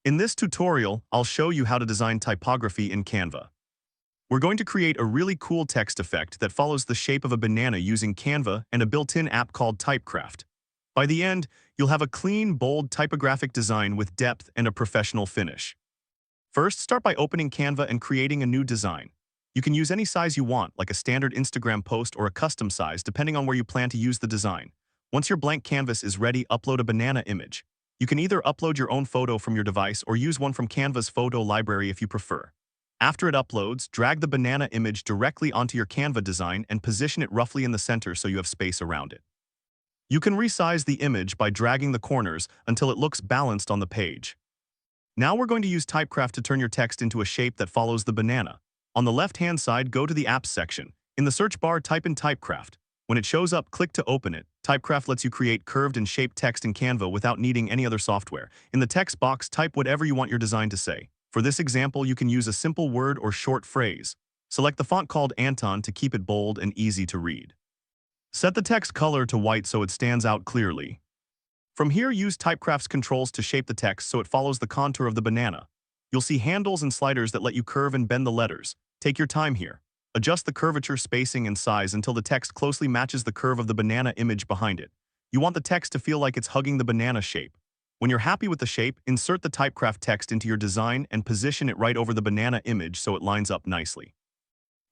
In this tutorial, I'll show you how to design typography in Canva. We're going to create a really cool text effect that follows the shape of a banana using Canva and a built-in app called Typecraft. By the end, you'll have a clean, bold typographic design with depth and a professional finish. First, start by opening Canva and creating a new design. You can use any size you want, like a standard Instagram post or a custom size, depending on where you plan to use the design. Once your blank canvas is ready, upload a banana image. You can either upload your own photo from your device or use one from Canva's photo library if you prefer. After it uploads, drag the banana image directly onto your Canva design and position it roughly in the center so you have space around it. You can resize the image by dragging the corners until it looks balanced on the page. Now we're going to use Typecraft to turn your text into a shape that follows the banana. On the left-hand side, go to the Apps section. In the search bar, type in Typecraft. When it shows up, click to open it. Typecraft lets you create curved and shaped text in Canva without needing any other software. In the text box, type whatever you want your design to say. For this example, you can use a simple word or short phrase. Select the font called Anton to keep it bold and easy to read. Set the text color to white so it stands out clearly. From here, use Typecraft's controls to shape the text so it follows the contour of the banana. You'll see handles and sliders that let you curve and bend the letters. Take your time here. Adjust the curvature, spacing, and size until the text closely matches the curve of the banana image behind it. You want the text to feel like it's hugging the banana shape. When you're happy with the shape, insert the Typecraft text into your design and position it right over the banana image so it lines up nicely.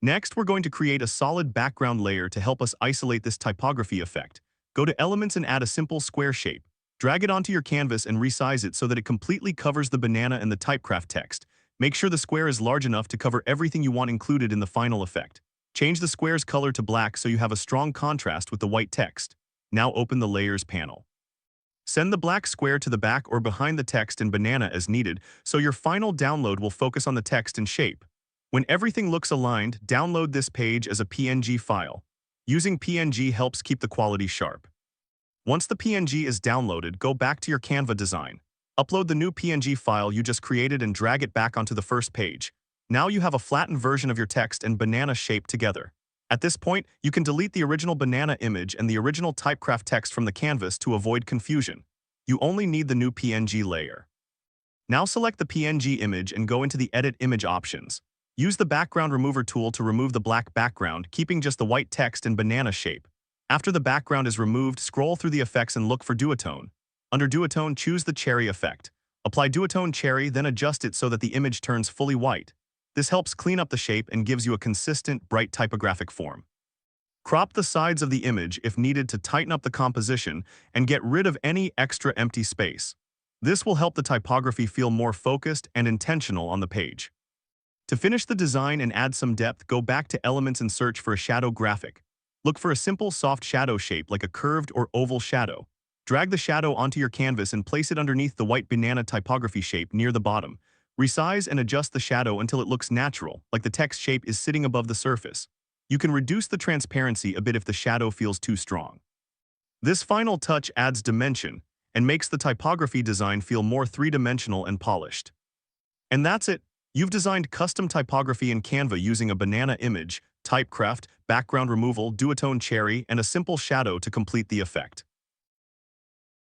Next, we're going to create a solid background layer to help us isolate this typography effect. Go to Elements and add a simple square shape. Drag it onto your canvas and resize it so that it completely covers the banana and the Typecraft text. Make sure the square is large enough to cover everything you want included in the final effect. Change the square's color to black so you have a strong contrast with the white text. Now open the Layers panel. Send the black square to the back or behind the text and banana as needed, so your final download will focus on the text and shape. When everything looks aligned, download this page as a PNG file. Using PNG helps keep the quality sharp. Once the PNG is downloaded, go back to your Canva design. Upload the new PNG file you just created and drag it back onto the first page. Now you have a flattened version of your text and banana shape together. At this point, you can delete the original banana image and the original Typecraft text from the canvas to avoid confusion. You only need the new PNG layer. Now select the PNG image and go into the Edit Image options. Use the Background Remover tool to remove the black background, keeping just the white text and banana shape. After the background is removed, scroll through the effects and look for Duotone. Under Duotone, choose the Cherry effect. Apply Duotone Cherry, then adjust it so that the image turns fully white. This helps clean up the shape and gives you a consistent, bright typographic form. Crop the sides of the image if needed to tighten up the composition and get rid of any extra empty space. This will help the typography feel more focused and intentional on the page. To finish the design and add some depth, go back to Elements and search for a shadow graphic. Look for a simple, soft shadow shape like a curved or oval shadow. Drag the shadow onto your canvas and place it underneath the white banana typography shape near the bottom. Resize and adjust the shadow until it looks natural, like the text shape is sitting above the surface. You can reduce the transparency a bit if the shadow feels too strong. This final touch adds dimension and makes the typography design feel more three-dimensional and polished. And that's it. You've designed custom typography in Canva using a banana image, Typecraft, background removal, Duotone Cherry, and a simple shadow to complete the effect.